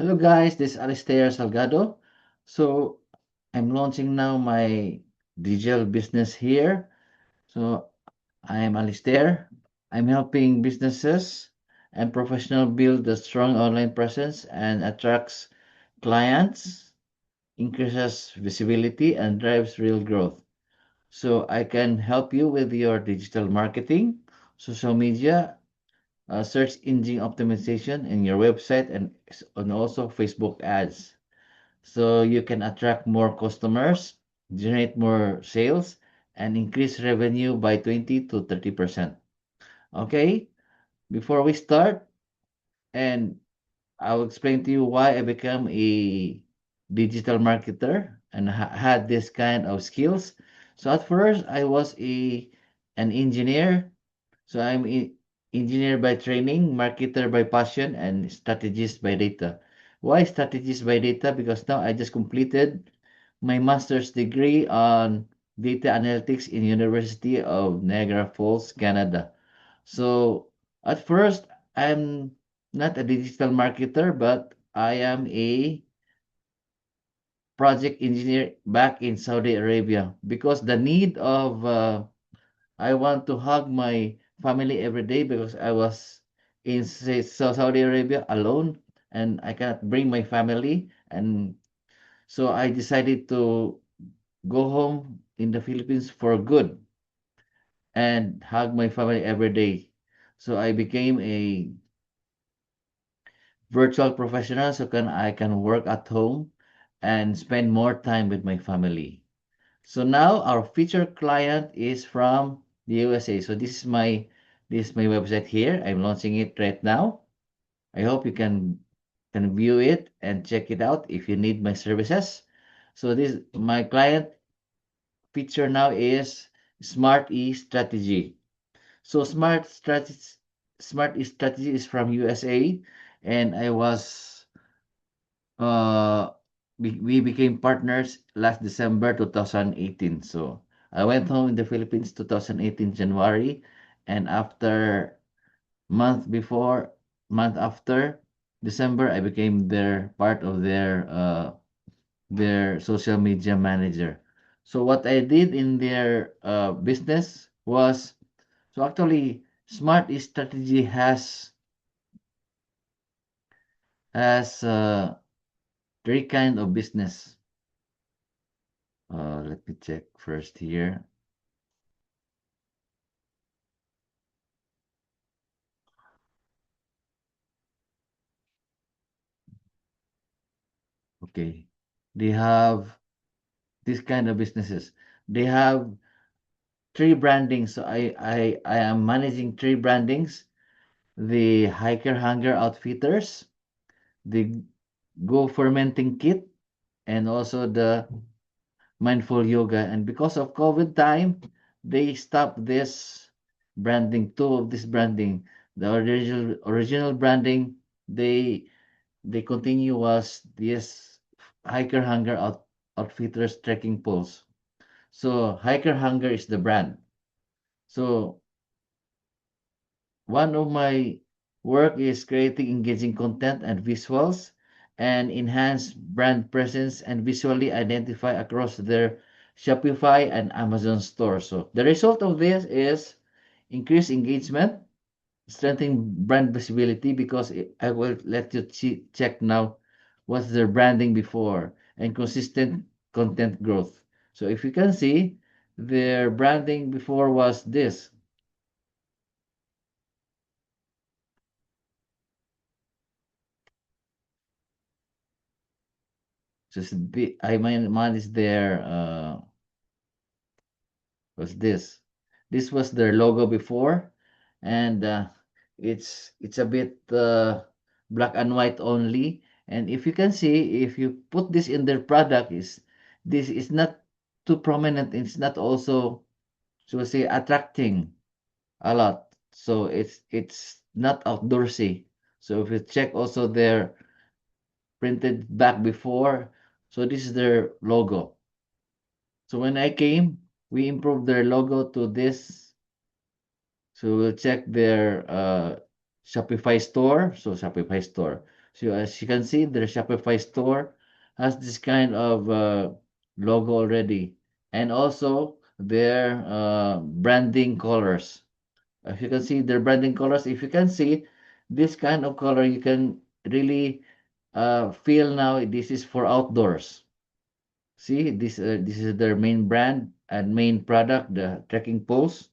Hello guys, this is Alistair Salgado. So I'm launching now my digital business here. So I'm Alistair. I'm helping businesses and professionals build a strong online presence and attracts clients, increases visibility and drives real growth. So I can help you with your digital marketing, social media, search engine optimization in your website and also Facebook ads. So you can attract more customers, generate more sales, and increase revenue by 20 to 30%. Okay, before we start, and I'll explain to you why I became a digital marketer and had this kind of skills. So at first, I was an engineer. So I'm engineer by training, marketer by passion, and strategist by data. Why strategist by data? Because now I just completed my master's degree on data analytics in University of Niagara Falls, Canada. So at first, I'm not a digital marketer, but I am a project engineer back in Saudi Arabia because the need of I want to hug my family every day because I was in Saudi Arabia alone and I cannot bring my family, and so I decided to go home in the Philippines for good and hug my family every day. So I became a virtual professional so I can work at home and spend more time with my family. So now our featured client is from the USA. So this is my website here. I'm launching it right now. I hope you can view it and check it out if you need my services. So this my client feature now is Smart E Strategy. So Smart E Strategy is from USA, and I was uh we became partners last December 2018. So I went home in the Philippines 2018 January, and after month after December, I became their part of their social media manager. So what I did in their business was, so actually Smart E Strategy has three kind of business. Let me check first here. Okay. They have this kind of businesses. They have three brandings. So I am managing three brandings. The Hiker Hunger Outfitters, the Go Fermenting Kit, and also the Mindful Yoga. And because of COVID time, they stopped this branding, two of this branding. The original branding, they they continue was this Hiker Hunger Outfitters trekking poles. So Hiker Hunger is the brand. So one of my work is creating engaging content and visuals and enhance brand presence and visually identify across their Shopify and Amazon store. So the result of this is increased engagement, strengthening brand visibility because I will let you check now what's their branding before and consistent content growth. So if you can see, their branding before was this. Just I manage their was this. This was their logo before, and it's a bit black and white only. And if you can see, if you put this in their product, is this is not too prominent. It's not also, so to say, attracting a lot. So it's not outdoorsy. So if you check also their printed back before, so this is their logo. So when I came, we improved their logo to this. So we'll check their Shopify store. So Shopify store. So as you can see, their Shopify store has this kind of logo already, and also their branding colors. If you can see their branding colors, if you can see this kind of color, you can really feel now this is for outdoors. See, this is their main brand and main product, the trekking poles.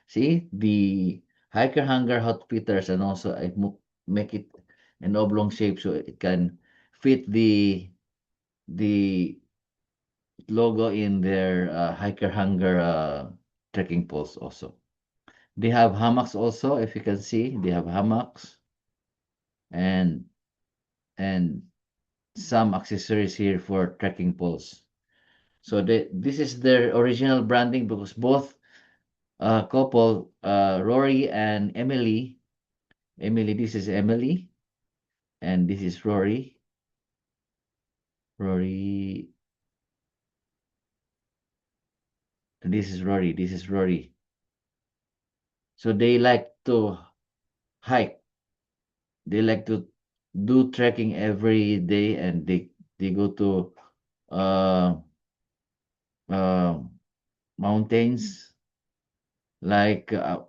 See, the hiker hanger hot fitters, and also make it an oblong shape so it can fit the logo in their hiker hanger trekking poles also. They have hammocks also, if you can see, they have hammocks and and some accessories here for trekking poles. So this is their original branding because both couple, Rory and Emily, this is Emily, and this is Rory. Rory, this is Rory, this is Rory. So they like to hike. They like to do trekking every day, and they go to uh, uh, mountains like a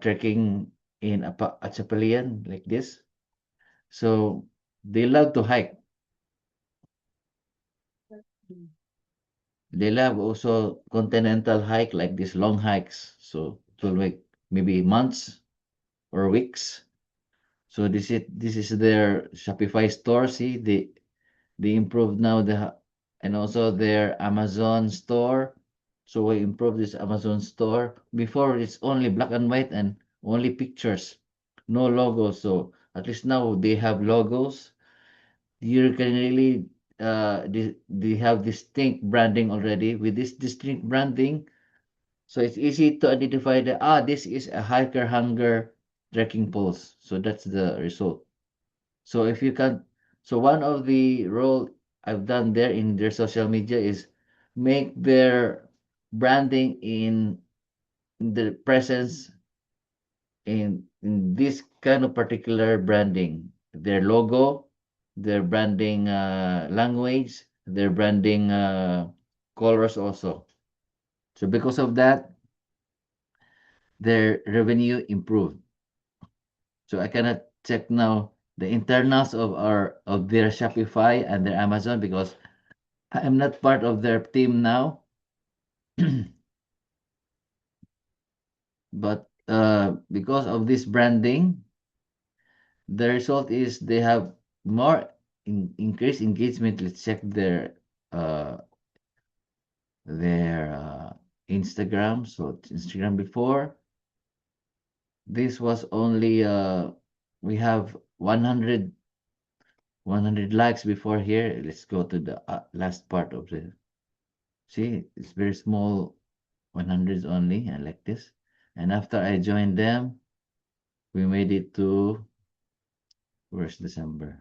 trekking in a Chapelian like this. So they love to hike. They love also continental hike like these long hikes. So it will make maybe months or weeks. So this is their Shopify store. See, they improved now and also their Amazon store. So we improved this Amazon store. Before it's only black and white and only pictures, no logos. So at least now they have logos. You can really they have distinct branding already. With this distinct branding, so it's easy to identify that this is a hiker hanger trekking poles. So that's the result. So if you can, so one of the role I've done there in their social media is make their branding in the presence in this kind of particular branding, their logo, their branding language, their branding colors also. So because of that, their revenue improved. So I cannot check now the internals of their Shopify and their Amazon because I am not part of their team now. But because of this branding, the result is they have more increased engagement. Let's check uh, their Instagram. So Instagram before this was only we have 100 likes before here. Let's go to the last part of the see it's very small 100s only and like this. And after I joined them, we made it to where's December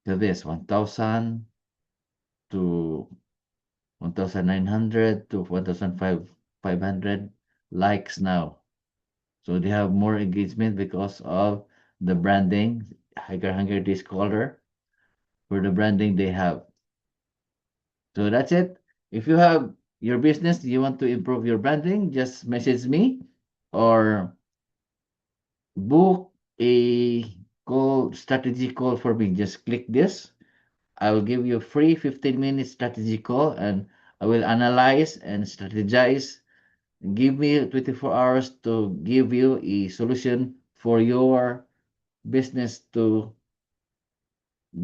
to this 1000 to 1900 to 1500 likes now. So they have more engagement because of the branding. Hiker Hunger this color for the branding they have. So that's it. If you have your business, you want to improve your branding, just message me or book a strategy call for me. Just click this. I will give you a free 15-minute strategy call and I will analyze and strategize. Give me 24 hours to give you a solution for your business to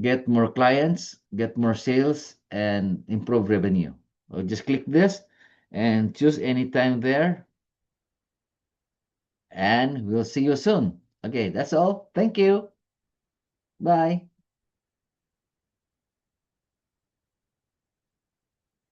get more clients, get more sales, and improve revenue. So just click this and choose any time there, and we'll see you soon. Okay, that's all. Thank you. Bye.